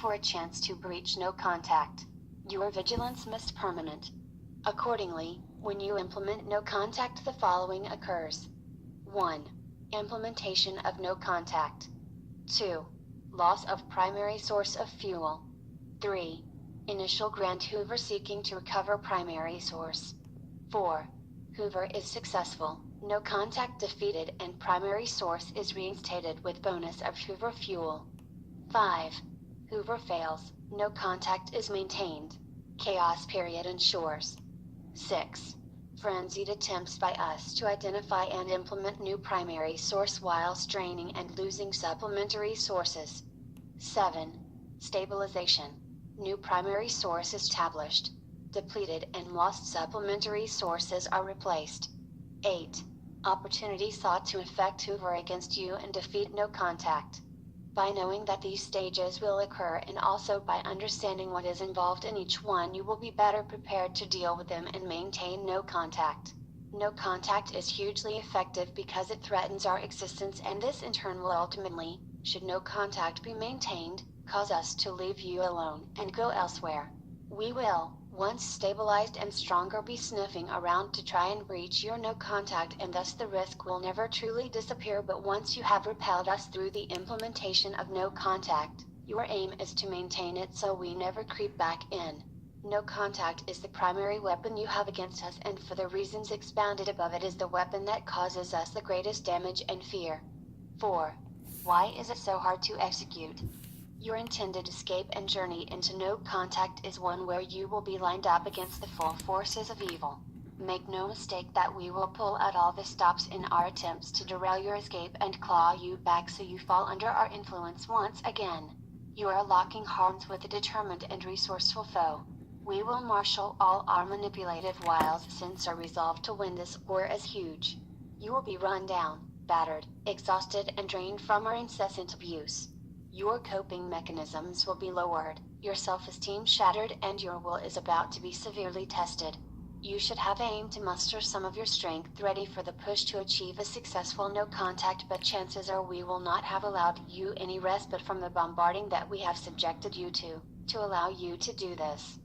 for a chance to breach no contact. Your vigilance must permanent. Accordingly, when you implement no contact, the following occurs. 1. Implementation of no contact. 2. Loss of primary source of fuel. 3. Initial Grant Hoover seeking to recover primary source. 4. Hoover is successful, no contact defeated, and primary source is reinstated with bonus of Hoover fuel. 5. Hoover fails, no contact is maintained. Chaos period ensures. 6. Frenzied attempts by us to identify and implement new primary source while straining and losing supplementary sources. 7. Stabilization. New primary source established. Depleted and lost supplementary sources are replaced. 8. Opportunity sought to effect Hoover against you and defeat no contact. By knowing that these stages will occur and also by understanding what is involved in each one, you will be better prepared to deal with them and maintain no contact. No contact is hugely effective because it threatens our existence, and this in turn will ultimately, should no contact be maintained, cause us to leave you alone and go elsewhere. We will, once stabilized and stronger, be sniffing around to try and breach your no contact, and thus the risk will never truly disappear. But once you have repelled us through the implementation of no contact, your aim is to maintain it so we never creep back in. No contact is the primary weapon you have against us, and for the reasons expounded above, it is the weapon that causes us the greatest damage and fear. 4. Why is it so hard to execute? Your intended escape and journey into no contact is one where you will be lined up against the full forces of evil. Make no mistake that we will pull out all the stops in our attempts to derail your escape and claw you back so you fall under our influence once again. You are locking horns with a determined and resourceful foe. We will marshal all our manipulative wiles, since our resolve to win this war is huge. You will be run down, battered, exhausted, and drained from our incessant abuse. Your coping mechanisms will be lowered, your self-esteem shattered, and your will is about to be severely tested. You should have aimed to muster some of your strength ready for the push to achieve a successful no contact, but chances are we will not have allowed you any respite from the bombarding that we have subjected you to allow you to do this.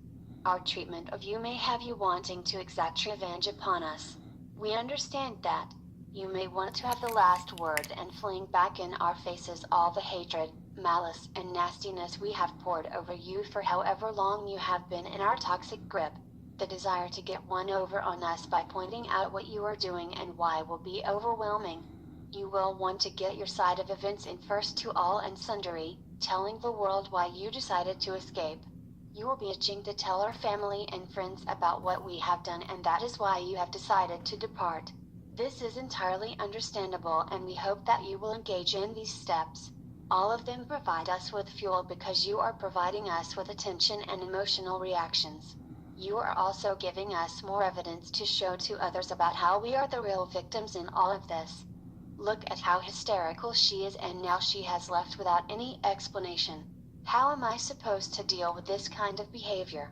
Our treatment of you may have you wanting to exact revenge upon us. We understand that. You may want to have the last word and fling back in our faces all the hatred, malice, and nastiness we have poured over you for however long you have been in our toxic grip. The desire to get one over on us by pointing out what you are doing and why will be overwhelming. You will want to get your side of events in first to all and sundry, telling the world why you decided to escape. You will be itching to tell our family and friends about what we have done, and that is why you have decided to depart. This is entirely understandable, and we hope that you will engage in these steps. All of them provide us with fuel because you are providing us with attention and emotional reactions. You are also giving us more evidence to show to others about how we are the real victims in all of this. Look at how hysterical she is, and now she has left without any explanation. How am I supposed to deal with this kind of behavior?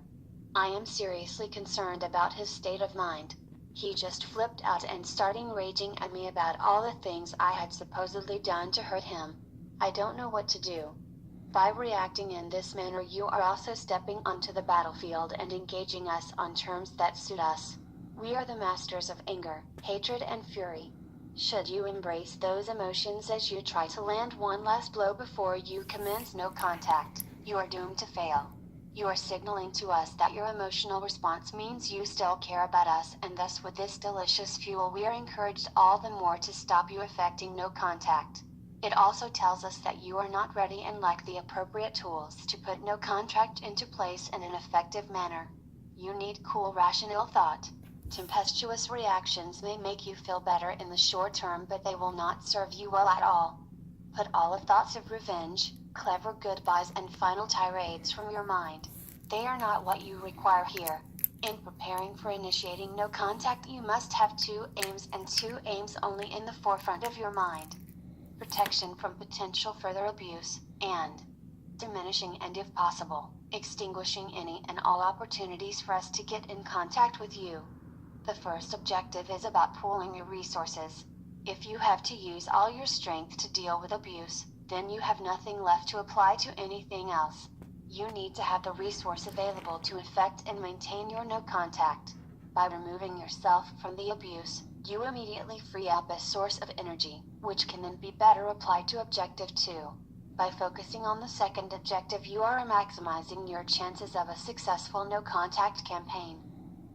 I am seriously concerned about his state of mind. He just flipped out and starting raging at me about all the things I had supposedly done to hurt him. I don't know what to do. By reacting in this manner, you are also stepping onto the battlefield and engaging us on terms that suit us. We are the masters of anger, hatred, and fury. Should you embrace those emotions as you try to land one last blow before you commence no contact, you are doomed to fail. You are signaling to us that your emotional response means you still care about us, and thus with this delicious fuel we are encouraged all the more to stop you effecting no contact. It also tells us that you are not ready and lack the appropriate tools to put no contact into place in an effective manner. You need cool, rational thought. Tempestuous reactions may make you feel better in the short term, but they will not serve you well at all. Put all of thoughts of revenge, clever goodbyes, and final tirades from your mind. They are not what you require here. In preparing for initiating no contact, you must have two aims, and two aims only in the forefront of your mind. Protection from potential further abuse, and diminishing and, if possible, extinguishing any and all opportunities for us to get in contact with you. The first objective is about pooling your resources. If you have to use all your strength to deal with abuse, then you have nothing left to apply to anything else. You need to have the resource available to effect and maintain your no contact. By removing yourself from the abuse, you immediately free up a source of energy, which can then be better applied to objective 2. By focusing on the second objective, you are maximizing your chances of a successful no contact campaign.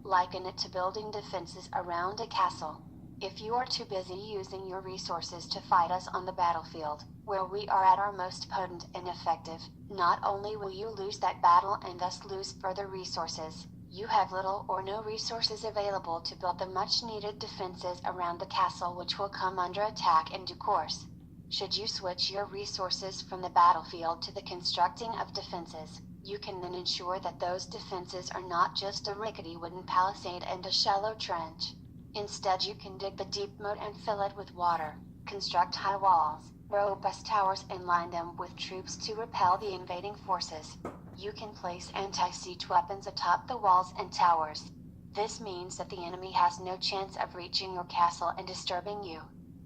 Liken it to building defenses around a castle. If you are too busy using your resources to fight us on the battlefield, where we are at our most potent and effective, not only will you lose that battle and thus lose further resources, you have little or no resources available to build the much needed defenses around the castle, which will come under attack in due course. Should you switch your resources from the battlefield to the constructing of defenses, you can then ensure that those defenses are not just a rickety wooden palisade and a shallow trench. Instead, you can dig the deep moat and fill it with water, construct high walls, robust towers, and line them with troops to repel the invading forces. You can place anti-siege weapons atop the walls and towers. This means that the enemy has no chance of reaching your castle and disturbing you.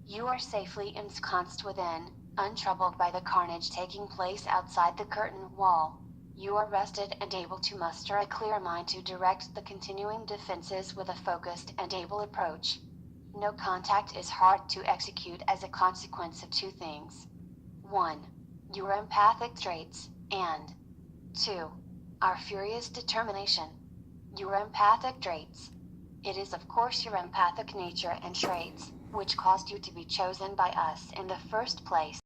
You are safely ensconced within, untroubled by the carnage taking place outside the curtain wall. You are rested and able to muster a clear mind to direct the continuing defenses with a focused and able approach. No contact is hard to execute as a consequence of 2 things. 1. Your empathic traits, and 2. Our furious determination. Your empathic traits. It is of course your empathic nature and traits, which caused you to be chosen by us in the first place.